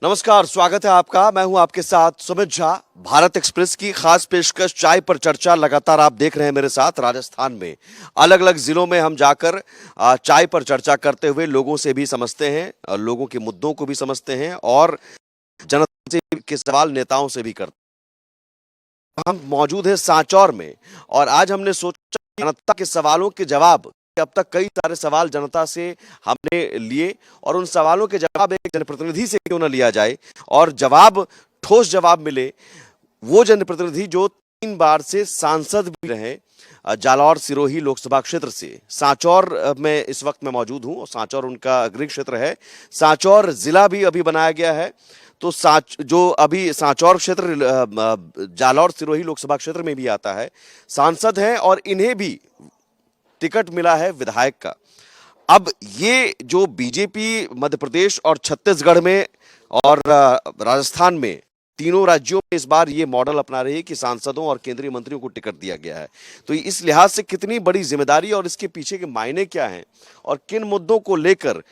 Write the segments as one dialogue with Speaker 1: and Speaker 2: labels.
Speaker 1: नमस्कार, स्वागत है आपका। मैं हूं आपके साथ सुमित झा। भारत एक्सप्रेस की खास पेशकश चाय पर चर्चा लगातार आप देख रहे हैं मेरे साथ। राजस्थान में अलग अलग जिलों में हम जाकर चाय पर चर्चा करते हुए लोगों से भी समझते हैं, लोगों के मुद्दों को भी समझते हैं और जनता से के सवाल नेताओं से भी करते हैं। हम मौजूद हैं सांचौर में और आज हमने सोचा जनता के सवालों के जवाब, अब तक कई सारे सवाल जनता से हमने लिए और उन सवालों के जवाब एक जनप्रतिनिधि से क्यों ना लिया जाए और जवाब, ठोस जवाब मिले। वो जनप्रतिनिधि जो 3 बार से सांसद भी रहे, जालौर सिरोही लोकसभा क्षेत्र से। सांचौर में इस वक्त मैं मौजूद हूं और सांचौर उनका गृह क्षेत्र है। सांचौर जिला भी अभी बनाया गया है, तो जो अभी सांचौर क्षेत्र जालौर सिरोही लोकसभा क्षेत्र में भी आता है, सांसद हैं और इन्हें भी टिकट मिला है विधायक का। अब ये जो बीजेपी मध्य प्रदेश और छत्तीसगढ़ में और राजस्थान में, तीनों राज्यों में इस बार ये मॉडल अपना रही है कि सांसदों और केंद्रीय मंत्रियों को टिकट दिया गया है। तो इस लिहाज से कितनी बड़ी जिम्मेदारी और इसके पीछे के मायने क्या हैं और किन मुद्दों को लेकर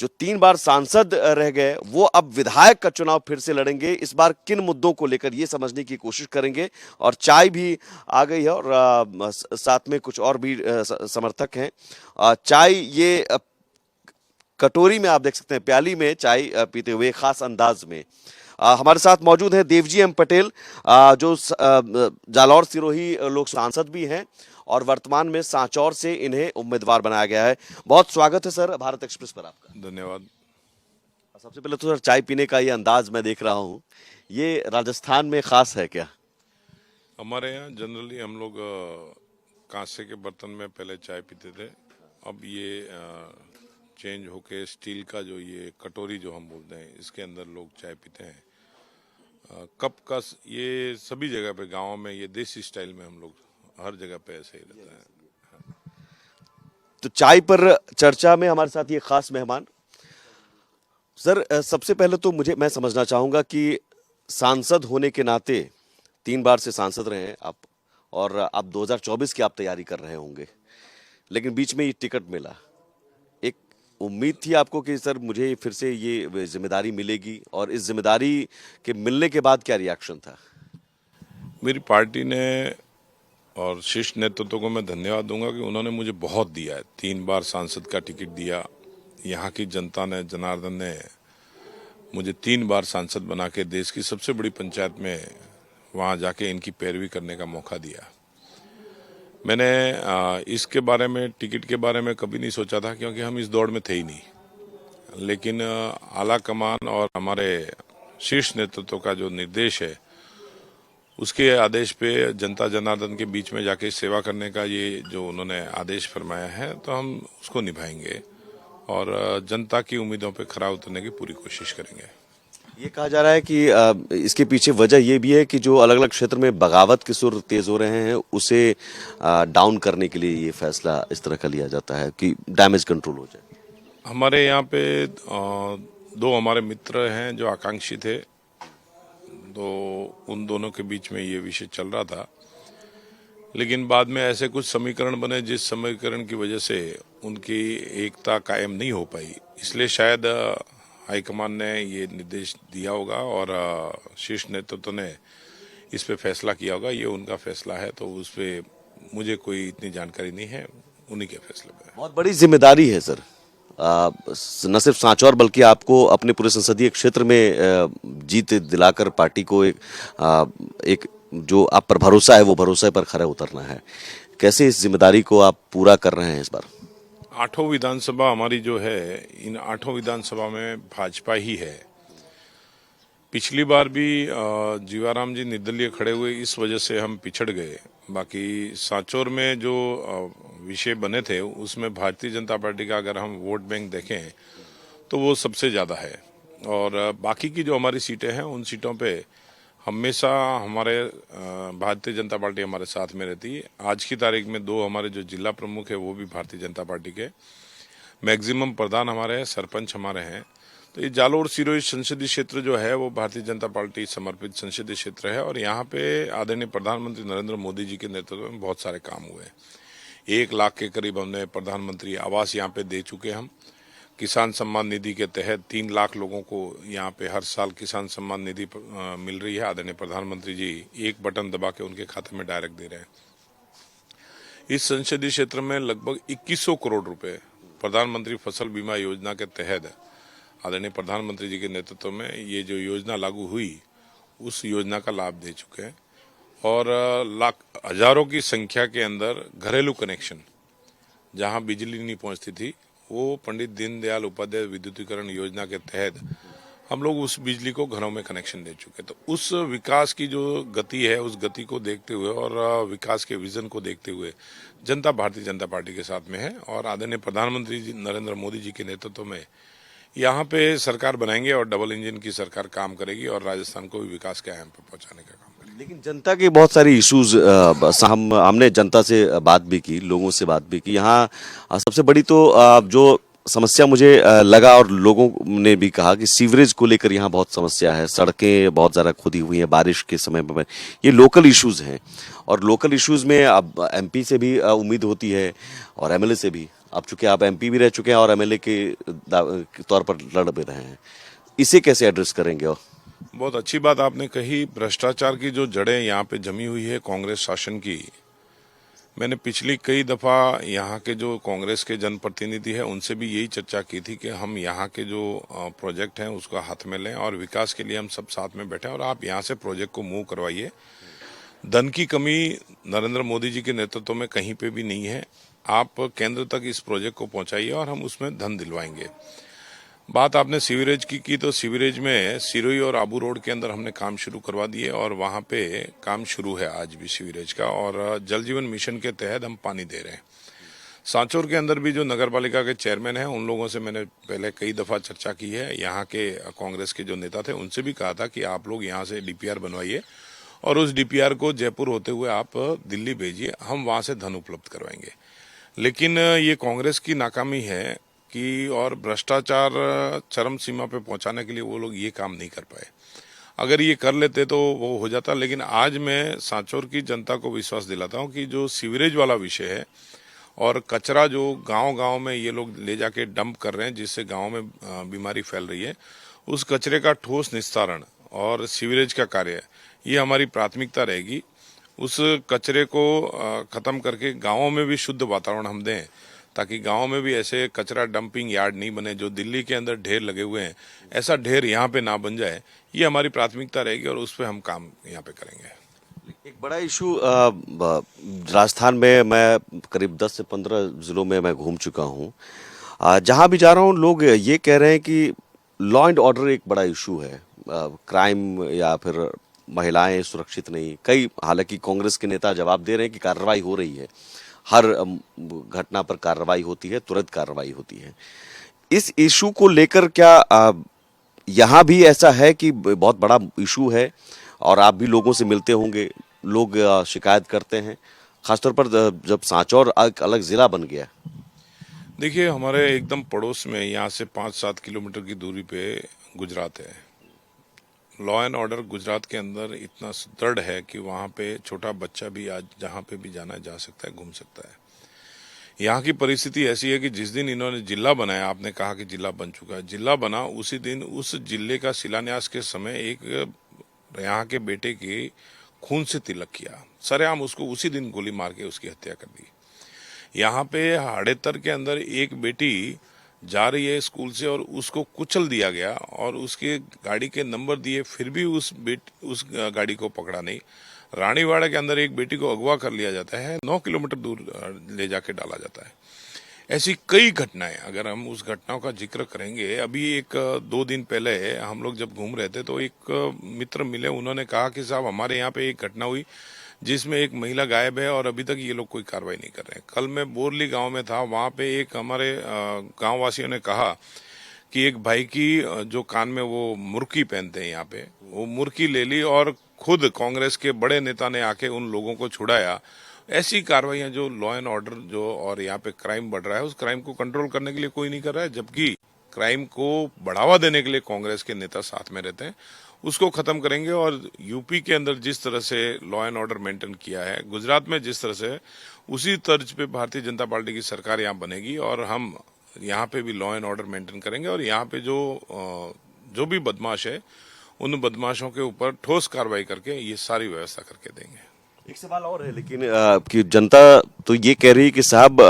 Speaker 1: जो 3 बार सांसद रह गए वो अब विधायक का चुनाव फिर से लड़ेंगे, इस बार किन मुद्दों को लेकर ये समझने की कोशिश करेंगे। और चाय भी आ गई है और साथ में कुछ और भी समर्थक हैं। चाय ये कटोरी में आप देख सकते हैं, प्याली में चाय पीते हुए खास अंदाज में। हमारे साथ मौजूद हैं देवजी एम पटेल, जो जालौर सिरोही लोक सांसद भी हैं और वर्तमान में सांचौर से इन्हें उम्मीदवार बनाया गया है। बहुत स्वागत है सर भारत एक्सप्रेस पर आपका।
Speaker 2: धन्यवाद।
Speaker 1: सबसे पहले तो सर, चाय पीने का ये अंदाज मैं देख रहा हूँ, ये राजस्थान में खास है क्या?
Speaker 2: हमारे यहाँ जनरली हम लोग कांसे के बर्तन में पहले चाय पीते थे। अब ये चेंज होके स्टील का जो ये कटोरी जो हम बोलते हैं, इसके अंदर लोग चाय पीते हैं। कप का ये सभी जगह पे, गाँव में ये देसी स्टाइल में हम लोग हर जगह पे ऐसे ही रहता है।
Speaker 1: तो चाय पर चर्चा में हमारे साथ ये खास मेहमान। सर, सबसे पहले तो मैं समझना चाहूंगा कि सांसद होने के नाते 3 बार से सांसद रहे हैं आप और अब 2024 की आप तैयारी कर रहे होंगे, लेकिन बीच में ये टिकट मिला। एक उम्मीद थी आपको कि सर मुझे फिर से ये जिम्मेदारी मिलेगी, और इस जिम्मेदारी के मिलने के बाद क्या रिएक्शन था?
Speaker 2: मेरी पार्टी ने और शीर्ष नेतृत्व को मैं धन्यवाद दूंगा कि उन्होंने मुझे बहुत दिया है। 3 बार सांसद का टिकट दिया। यहाँ की जनता ने, जनार्दन ने मुझे 3 बार सांसद बना के देश की सबसे बड़ी पंचायत में वहाँ जाके इनकी पैरवी करने का मौका दिया। मैंने इसके बारे में, टिकट के बारे में कभी नहीं सोचा था, क्योंकि हम इस दौड़ में थे ही नहीं। लेकिन आला कमान और हमारे शीर्ष नेतृत्व का जो निर्देश है, उसके आदेश पे जनता जनार्दन के बीच में जाके सेवा करने का ये जो उन्होंने आदेश फरमाया है, तो हम उसको निभाएंगे और जनता की उम्मीदों पे खरा उतरने की पूरी कोशिश करेंगे।
Speaker 1: ये कहा जा रहा है कि इसके पीछे वजह ये भी है कि जो अलग अलग क्षेत्र में बगावत के सुर तेज हो रहे हैं, उसे डाउन करने के लिए ये फैसला इस तरह का लिया जाता है कि डैमेज कंट्रोल हो जाए।
Speaker 2: हमारे यहाँ पे 2 हमारे मित्र हैं जो आकांक्षी थे, तो उन दोनों के बीच में ये विषय चल रहा था। लेकिन बाद में ऐसे कुछ समीकरण बने जिस समीकरण की वजह से उनकी एकता कायम नहीं हो पाई, इसलिए शायद हाईकमान ने ये निर्देश दिया होगा और शीर्ष नेतृत्व ने इस पे फैसला किया होगा। ये उनका फैसला है, तो उस पे मुझे कोई इतनी जानकारी नहीं है, उन्हीं के फैसले पे।
Speaker 1: बहुत बड़ी जिम्मेदारी है सर, न सिर्फ सांचौर बल्कि आपको अपने पूरे संसदीय क्षेत्र में जीत दिलाकर पार्टी को एक जो आप पर भरोसा है वो भरोसे पर खरा उतरना है। कैसे इस जिम्मेदारी को आप पूरा कर रहे हैं इस बार?
Speaker 2: 8 विधानसभा हमारी जो है, इन 8 विधानसभा में भाजपा ही है। पिछली बार भी जीवाराम जी निर्दलीय खड़े हुए, इस वजह से हम पिछड़ गए। बाकी सांचौर में जो विषय बने थे उसमें भारतीय जनता पार्टी का अगर हम वोट बैंक देखें तो वो सबसे ज़्यादा है, और बाकी की जो हमारी सीटें हैं उन सीटों पे हमेशा हमारे भारतीय जनता पार्टी हमारे साथ में रहती है। आज की तारीख में 2 हमारे जो जिला प्रमुख है वो भी भारतीय जनता पार्टी के, मैक्सिमम प्रधान हमारे हैं, सरपंच हमारे हैं। तो ये जालौर सिरोही संसदीय क्षेत्र जो है वो भारतीय जनता पार्टी समर्पित संसदीय क्षेत्र है, और यहाँ पे आदरणीय प्रधानमंत्री नरेंद्र मोदी जी के नेतृत्व में बहुत सारे काम हुए। 1 लाख के करीब हमने प्रधानमंत्री आवास यहाँ पे दे चुके हम। किसान सम्मान निधि के तहत 3 लाख लोगों को यहाँ पे हर साल किसान सम्मान निधि मिल रही है। आदरणीय प्रधानमंत्री जी एक बटन दबा के उनके खाते में डायरेक्ट दे रहे हैं। इस संसदीय क्षेत्र में लगभग 2100 करोड़ रुपए प्रधानमंत्री फसल बीमा योजना के तहत आदरणीय प्रधानमंत्री जी के नेतृत्व में ये जो योजना लागू हुई उस योजना का लाभ दे चुके हैं और हजारों की संख्या के अंदर घरेलू कनेक्शन जहां बिजली नहीं पहुंचती थी वो पंडित दीनदयाल उपाध्याय विद्युतीकरण योजना के तहत हम लोग उस बिजली को घरों में कनेक्शन दे चुके। तो उस विकास की जो गति है उस गति को देखते हुए और विकास के विजन को देखते हुए जनता भारतीय जनता पार्टी के साथ में है और आदरणीय प्रधानमंत्री जी नरेंद्र मोदी जी के नेतृत्व में यहाँ पे सरकार बनाएंगे और डबल इंजन की सरकार काम करेगी और राजस्थान को भी विकास के आयाम पर पहुंचाने का काम करेगी।
Speaker 1: लेकिन जनता के बहुत सारी इश्यूज हमने जनता से बात भी की, लोगों से बात भी की। यहाँ सबसे बड़ी तो जो समस्या मुझे लगा और लोगों ने भी कहा कि सीवरेज को लेकर यहाँ बहुत समस्या है, सड़कें बहुत ज़्यादा खुदी हुई हैं बारिश के समय में। ये लोकल इश्यूज हैं और लोकल इश्यूज में अब एमपी से भी उम्मीद होती है और एमएलए से भी। अब चूंकि आप एमपी भी रह चुके हैं और एमएलए के तौर पर लड़ भी रहे हैं, इसे कैसे एड्रेस करेंगे? और
Speaker 2: बहुत अच्छी बात आपने कही। भ्रष्टाचार की जो जड़ें यहाँ पे जमी हुई है कांग्रेस शासन की, मैंने पिछली कई दफा यहाँ के जो कांग्रेस के जनप्रतिनिधि हैं उनसे भी यही चर्चा की थी कि हम यहाँ के जो प्रोजेक्ट हैं उसको हाथ में लें और विकास के लिए हम सब साथ में बैठे और आप यहाँ से प्रोजेक्ट को मूव करवाइए। धन की कमी नरेंद्र मोदी जी के नेतृत्व में कहीं पे भी नहीं है। आप केंद्र तक इस प्रोजेक्ट को पहुंचाइए और हम उसमें धन दिलवाएंगे। बात आपने सीवरेज की तो सीवरेज में सिरोही और आबू रोड के अंदर हमने काम शुरू करवा दिए और वहां पे काम शुरू है आज भी सीवरेज का और जल जीवन मिशन के तहत हम पानी दे रहे हैं। सांचौर के अंदर भी जो नगर पालिका के चेयरमैन हैं उन लोगों से मैंने पहले कई दफा चर्चा की है। यहाँ के कांग्रेस के जो नेता थे उनसे भी कहा था कि आप लोग यहाँ से डीपीआर बनवाइए और उस डीपीआर को जयपुर होते हुए आप दिल्ली भेजिए, हम वहां से धन उपलब्ध करवाएंगे। लेकिन ये कांग्रेस की नाकामी है कि और भ्रष्टाचार चरम सीमा पे पहुंचाने के लिए वो लोग ये काम नहीं कर पाए। अगर ये कर लेते तो वो हो जाता। लेकिन आज मैं सांचौर की जनता को विश्वास दिलाता हूं कि जो सीवरेज वाला विषय है और कचरा जो गांव-गांव में ये लोग ले जाके डंप कर रहे हैं जिससे गांव में बीमारी फैल रही है, उस कचरे का ठोस निस्तारण और सीवरेज का कार्य ये हमारी प्राथमिकता रहेगी। उस कचरे को खत्म करके गांवों में भी शुद्ध वातावरण हम दें ताकि गांव में भी ऐसे कचरा डंपिंग यार्ड नहीं बने। जो दिल्ली के अंदर ढेर लगे हुए हैं ऐसा ढेर यहाँ पे ना बन जाए, ये हमारी प्राथमिकता रहेगी और उस पर हम काम यहाँ पे करेंगे।
Speaker 1: एक बड़ा इशू राजस्थान में मैं करीब 10 से 15 जिलों में मैं घूम चुका हूँ। जहाँ भी जा रहा हूँ लोग ये कह रहे हैं कि लॉ एंड ऑर्डर एक बड़ा इशू है, क्राइम या फिर महिलाएं सुरक्षित नहीं। कई हालांकि कांग्रेस के नेता जवाब दे रहे हैं कि कार्रवाई हो रही है, हर घटना पर कार्रवाई होती है, तुरंत कार्रवाई होती है। इस इशू को लेकर क्या यहाँ भी ऐसा है कि बहुत बड़ा इशू है और आप भी लोगों से मिलते होंगे, लोग शिकायत करते हैं, खासतौर पर जब सांचौर एक अलग जिला बन गया?
Speaker 2: देखिए हमारे एकदम पड़ोस में यहाँ से 5-7 किलोमीटर की दूरी पे गुजरात है। लॉ एंड ऑर्डर गुजरात के अंदर इतना सुदृढ़ है कि वहाँ पे छोटा बच्चा भी आज जहाँ पे भी जाना जा सकता है, घूम सकता है। यहाँ की परिस्थिति ऐसी है कि जिस दिन इन्होंने जिला बनाया, आपने कहा कि जिला बन चुका है, जिला बना उसी दिन उस जिले का शिलान्यास के समय एक यहाँ के बेटे की खून से तिलक किया, सरेआम उसको उसी दिन गोली मार के उसकी हत्या कर दी। यहाँ पे हाड़ेतर के अंदर एक बेटी जा रही है स्कूल से और उसको कुचल दिया गया और उसके गाड़ी के नंबर दिए फिर भी उस गाड़ी को पकड़ा नहीं। रानीवाड़ा के अंदर एक बेटी को अगवा कर लिया जाता है, 9 किलोमीटर दूर ले जाके डाला जाता है। ऐसी कई घटनाएं, अगर हम उस घटनाओं का जिक्र करेंगे, अभी 1-2 दिन पहले हम लोग जब घूम रहे थे तो एक मित्र मिले, उन्होंने कहा कि साहब हमारे यहाँ पे एक घटना हुई जिसमें एक महिला गायब है और अभी तक ये लोग कोई कार्रवाई नहीं कर रहे हैं। कल मैं बोरली गांव में था, वहां पे एक हमारे गांव वासियों ने कहा कि एक भाई की जो कान में वो मुर्की पहनते हैं यहाँ पे, वो मुर्की ले ली और खुद कांग्रेस के बड़े नेता ने आके उन लोगों को छुड़ाया। ऐसी कार्रवाइयां जो लॉ एंड ऑर्डर जो और यहाँ पे क्राइम बढ़ रहा है, उस क्राइम को कंट्रोल करने के लिए कोई नहीं कर रहा है, जबकि क्राइम को बढ़ावा देने के लिए कांग्रेस के नेता साथ में रहते हैं। उसको खत्म करेंगे और यूपी के अंदर जिस तरह से लॉ एंड ऑर्डर मेंटेन किया है, गुजरात में जिस तरह से, उसी तर्ज पे भारतीय जनता पार्टी की सरकार यहाँ बनेगी और हम यहाँ पे भी लॉ एंड ऑर्डर मेंटेन करेंगे और यहाँ पे जो भी बदमाश है उन बदमाशों के ऊपर ठोस कार्रवाई करके ये सारी व्यवस्था करके देंगे।
Speaker 1: एक सवाल और है लेकिन कि जनता तो ये कह रही है कि साहब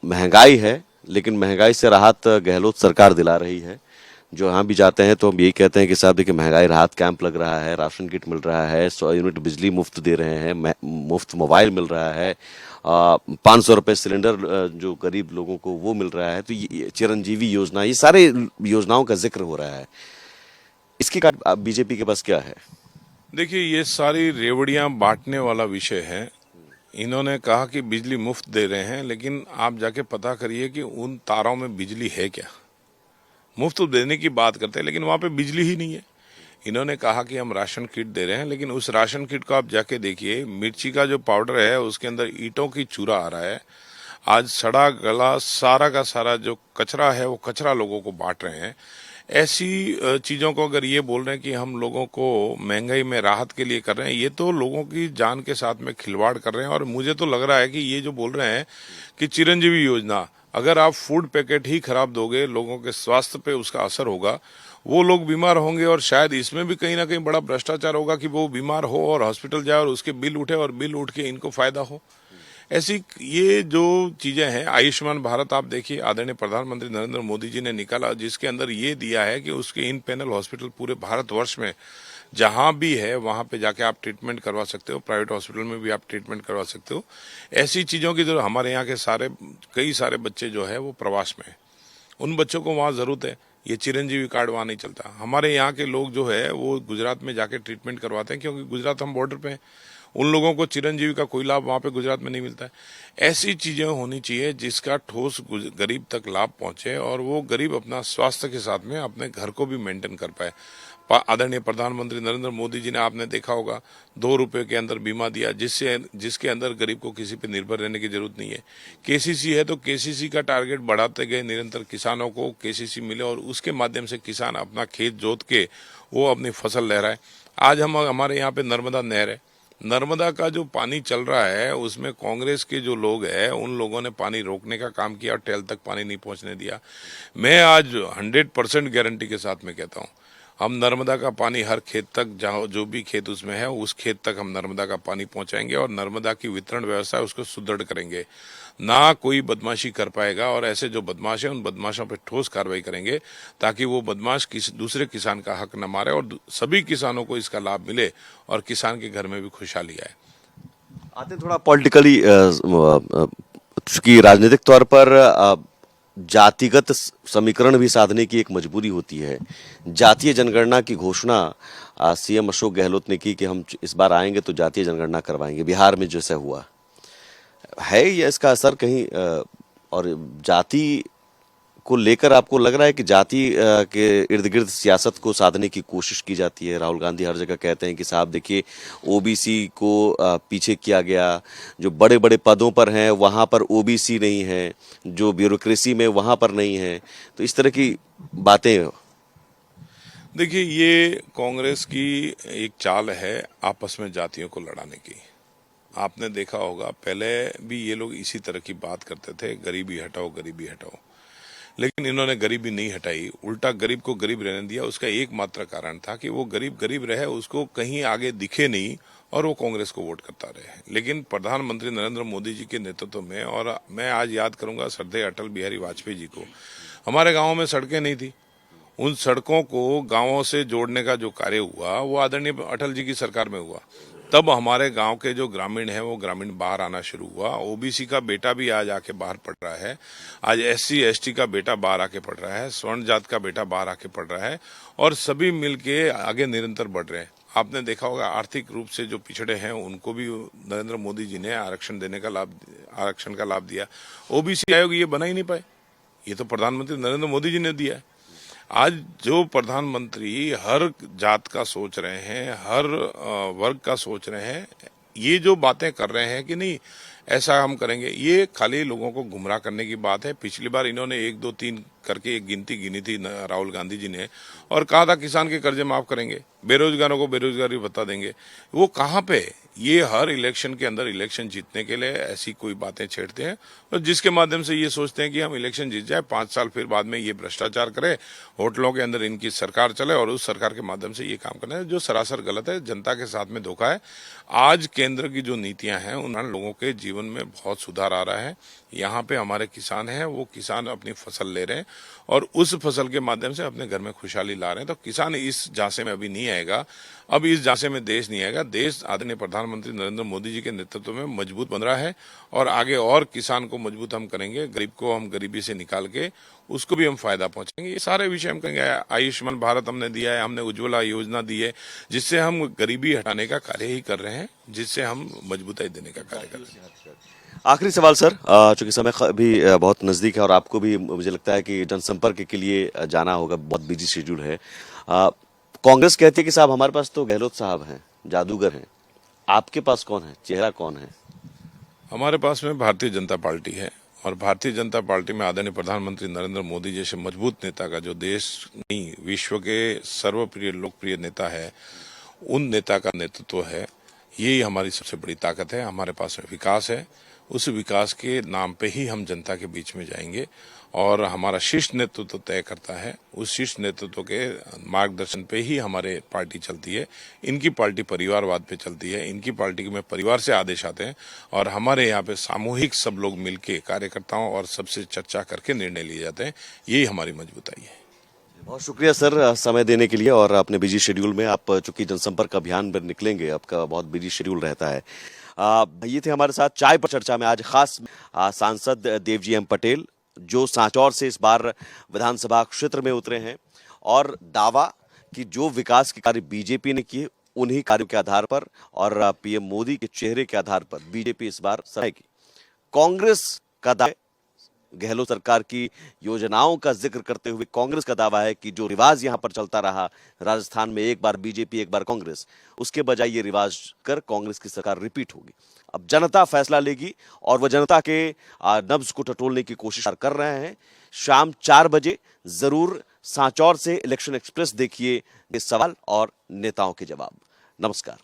Speaker 1: महंगाई है, लेकिन महंगाई से राहत गहलोत सरकार दिला रही है। जो यहाँ भी जाते हैं तो हम यही कहते हैं कि साहब देखिए महंगाई राहत कैंप लग रहा है, राशन किट मिल रहा है, 100 यूनिट बिजली मुफ्त दे रहे हैं, मुफ्त मोबाइल मिल रहा है, 500 रुपये सिलेंडर जो गरीब लोगों को वो मिल रहा है। तो ये चिरंजीवी योजना, ये सारे योजनाओं का जिक्र हो रहा है। इसकी का बीजेपी के पास क्या है?
Speaker 2: देखिए ये सारी रेवड़ियां बांटने वाला विषय है। इन्होंने कहा कि बिजली मुफ्त दे रहे हैं, लेकिन आप जाके पता करिए कि उन तारों में बिजली है क्या। मुफ्त देने की बात करते हैं लेकिन वहां पे बिजली ही नहीं है। इन्होंने कहा कि हम राशन किट दे रहे हैं, लेकिन उस राशन किट को आप जाके देखिए, मिर्ची का जो पाउडर है उसके अंदर ईंटों की चूरा आ रहा है। आज सड़ा गला सारा का सारा जो कचरा है वो कचरा लोगों को बांट रहे हैं। ऐसी चीजों को अगर ये बोल रहे हैं कि हम लोगों को महंगाई में राहत के लिए कर रहे हैं, ये तो लोगों की जान के साथ में खिलवाड़ कर रहे हैं। और मुझे तो लग रहा है कि ये जो बोल रहे हैं कि चिरंजीवी योजना, अगर आप फूड पैकेट ही खराब दोगे, लोगों के स्वास्थ्य पे उसका असर होगा, वो लोग बीमार होंगे। और शायद इसमें भी कहीं ना कहीं बड़ा भ्रष्टाचार होगा कि वो बीमार हो और हॉस्पिटल जाए और उसके बिल उठे और बिल उठ के इनको फायदा हो। ऐसी ये जो चीजें हैं, आयुष्मान भारत आप देखिए, आदरणीय प्रधानमंत्री नरेंद्र मोदी जी ने निकाला, जिसके अंदर ये दिया है कि उसके इन पैनल हॉस्पिटल पूरे भारतवर्ष में जहां भी है वहां पे जाके आप ट्रीटमेंट करवा सकते हो, प्राइवेट हॉस्पिटल में भी आप ट्रीटमेंट करवा सकते हो। ऐसी चीजों की जो हमारे यहाँ के कई सारे बच्चे जो है वो प्रवास में है, उन बच्चों को वहां जरूरत है। ये चिरंजीवी कार्ड वहां नहीं चलता। हमारे यहाँ के लोग जो है वो गुजरात में जाके ट्रीटमेंट करवाते हैं, क्योंकि गुजरात हम बॉर्डर पे हैं। उन लोगों को चिरंजीवी का कोई लाभ वहां पे गुजरात में नहीं मिलता है। ऐसी चीजें होनी चाहिए जिसका ठोस गरीब तक लाभ पहुंचे और वो गरीब अपना स्वास्थ्य के साथ में अपने घर को भी मेंटेन कर पाए। आदरणीय प्रधानमंत्री नरेंद्र मोदी जी ने, आपने देखा होगा, 2 रुपए के अंदर बीमा दिया, जिसके अंदर गरीब को किसी पे निर्भर रहने की जरूरत नहीं है। केसीसी है तो केसीसी का टारगेट बढ़ाते गए, निरंतर किसानों को केसीसी मिले और उसके माध्यम से किसान अपना खेत जोत के वो अपनी फसल लहराए। आज हमारे यहाँ पे नर्मदा नहर है, नर्मदा का जो पानी चल रहा है उसमें कांग्रेस के जो लोग हैं उन लोगों ने पानी रोकने का काम किया और टेल तक पानी नहीं पहुंचने दिया। मैं आज 100% गारंटी के साथ में कहता हूं, हम नर्मदा का पानी हर खेत तक, जहां जो भी खेत उसमें है उस खेत तक हम नर्मदा का पानी पहुंचाएंगे और नर्मदा की वितरण व्यवस्था है उसको सुदृढ़ करेंगे। ना कोई बदमाशी कर पाएगा और ऐसे जो बदमाश है उन बदमाशों पर ठोस कार्रवाई करेंगे, ताकि वो बदमाश दूसरे किसान का हक न मारे और सभी किसानों को इसका लाभ मिले और किसान के घर में भी खुशहाली आए।
Speaker 1: आते हैं थोड़ा पॉलिटिकली, चूंकि राजनीतिक तौर पर जातिगत समीकरण भी साधने की एक मजबूरी होती है। जातीय जनगणना की घोषणा सीएम अशोक गहलोत ने की कि हम इस बार आएंगे तो जातीय जनगणना करवाएंगे, बिहार में जैसा हुआ है। या इसका असर कहीं और जाति को लेकर आपको लग रहा है कि जाति के इर्द गिर्द सियासत को साधने की कोशिश की जाती है? राहुल गांधी हर जगह कहते हैं कि साहब देखिए ओबीसी को पीछे किया गया, जो बड़े बड़े पदों पर हैं वहां पर ओबीसी नहीं है, जो ब्यूरोक्रेसी में वहां पर नहीं है। तो इस तरह की बातें।
Speaker 2: देखिए ये कांग्रेस की एक चाल है आपस में जातियों को लड़ाने की। आपने देखा होगा पहले भी ये लोग इसी तरह की बात करते थे, गरीबी हटाओ गरीबी हटाओ, लेकिन इन्होंने गरीबी नहीं हटाई, उल्टा गरीब को गरीब रहने दिया। उसका एकमात्र कारण था कि वो गरीब गरीब रहे, उसको कहीं आगे दिखे नहीं और वो कांग्रेस को वोट करता रहे। लेकिन प्रधानमंत्री नरेंद्र मोदी जी के नेतृत्व में, और मैं आज याद करूंगा श्रद्धेय अटल बिहारी वाजपेयी जी को, हमारे गाँव में सड़कें नहीं थी, उन सड़कों को गांवों से जोड़ने का जो कार्य हुआ वो आदरणीय अटल जी की सरकार में हुआ। तब हमारे गांव के जो ग्रामीण हैं वो ग्रामीण बाहर आना शुरू हुआ। ओबीसी का बेटा भी आज आके बाहर पढ़ रहा है, आज एससी एसटी का बेटा बाहर आके पढ़ रहा है, स्वर्ण जात का बेटा बाहर आके पढ़ रहा है और सभी मिलके आगे निरंतर बढ़ रहे हैं। आपने देखा होगा आर्थिक रूप से जो पिछड़े हैं उनको भी नरेंद्र मोदी जी ने आरक्षण का लाभ दिया। ओबीसी आयोग ये बना ही नहीं पाए, ये तो प्रधानमंत्री नरेंद्र मोदी जी ने दिया है। आज जो प्रधानमंत्री हर जात का सोच रहे हैं, हर वर्ग का सोच रहे हैं, ये जो बातें कर रहे हैं कि नहीं ऐसा हम करेंगे, ये खाली लोगों को गुमराह करने की बात है। पिछली बार इन्होंने 1 2 3 करके एक गिनती गिनी थी राहुल गांधी जी ने, और कहा था किसान के कर्जे माफ करेंगे, बेरोजगारों को बेरोजगारी भत्ता देंगे। वो कहाँ पे, ये हर इलेक्शन के अंदर इलेक्शन जीतने के लिए ऐसी कोई बातें छेड़ते हैं और जिसके माध्यम से ये सोचते हैं कि हम इलेक्शन जीत जाए, 5 साल फिर बाद में ये भ्रष्टाचार करे, होटलों के अंदर इनकी सरकार चले और उस सरकार के माध्यम से ये काम करना है, जो सरासर गलत है। जनता के साथ में धोखा है। आज केंद्र की जो नीतियां हैं उन लोगों के जीवन में बहुत सुधार आ रहा है। यहाँ पे हमारे किसान हैं, वो किसान अपनी फसल ले रहे हैं और उस फसल के माध्यम से अपने घर में खुशहाली ला रहे हैं। तो किसान इस झांसे में अभी नहीं आएगा, अब इस झांसे में देश नहीं आएगा। देश आदरणीय प्रधानमंत्री नरेंद्र मोदी जी के नेतृत्व में मजबूत बन रहा है और आगे और किसान को मजबूत हम करेंगे, गरीब को हम गरीबी से निकाल के उसको भी हम फायदा पहुंचाएंगे। ये सारे विषय हम करेंगे। आयुष्मान भारत हमने दिया है, हमने उज्ज्वला योजना दी है, जिससे हम गरीबी हटाने का कार्य ही कर रहे हैं, जिससे हम मजबूताई देने का कार्य कर रहे हैं।
Speaker 1: आखिरी सवाल सर, चूंकि समय भी बहुत नजदीक है और आपको भी मुझे लगता है कि जनसंपर्क के लिए जाना होगा, बहुत बिजी शेड्यूल है। कांग्रेस कहती है कि साहब हमारे पास तो गहलोत साहब हैं, जादूगर हैं, आपके पास कौन है, चेहरा कौन है?
Speaker 2: हमारे पास में भारतीय जनता पार्टी है और भारतीय जनता पार्टी में आदरणीय प्रधानमंत्री नरेंद्र मोदी जैसे मजबूत नेता का, जो देश नहीं विश्व के सर्वप्रिय लोकप्रिय नेता है, उन नेता का नेतृत्व है। यही हमारी सबसे बड़ी ताकत है। हमारे पास में विकास है, उस विकास के नाम पे ही हम जनता के बीच में जाएंगे और हमारा शीर्ष नेतृत्व तय करता है। उस शीर्ष नेतृत्व के मार्गदर्शन पे ही हमारे पार्टी चलती है। इनकी पार्टी परिवारवाद पे चलती है, इनकी पार्टी में परिवार से आदेश आते हैं और हमारे यहाँ पे सामूहिक सब लोग मिलके कार्यकर्ताओं और सबसे चर्चा करके निर्णय लिए जाते हैं। यही हमारी मजबूताई है।
Speaker 1: बहुत शुक्रिया सर समय देने के लिए और अपने बिजी शेड्यूल में आप चूंकि जनसंपर्क अभियान पर निकलेंगे, आपका बहुत बिजी शेड्यूल रहता है। ये थे हमारे साथ चाय पर चर्चा में आज खास सांसद देवजी एम पटेल, जो सांचौर से इस बार विधानसभा क्षेत्र में उतरे हैं और दावा कि जो विकास के कार्य बीजेपी ने किए उन्हीं कार्यों के आधार पर और पीएम मोदी के चेहरे के आधार पर बीजेपी इस बार सराहेगी। कांग्रेस का दावा, गहलोत सरकार की योजनाओं का जिक्र करते हुए कांग्रेस का दावा है कि जो रिवाज यहां पर चलता रहा राजस्थान में, एक बार बीजेपी एक बार कांग्रेस, उसके बजाय ये रिवाज कर कांग्रेस की सरकार रिपीट होगी। अब जनता फैसला लेगी और वह जनता के नब्ज को टटोलने की कोशिश कर रहे हैं। शाम 4 बजे जरूर सांचौर से इलेक्शन एक्सप्रेस देखिए, ये सवाल और नेताओं के जवाब। नमस्कार।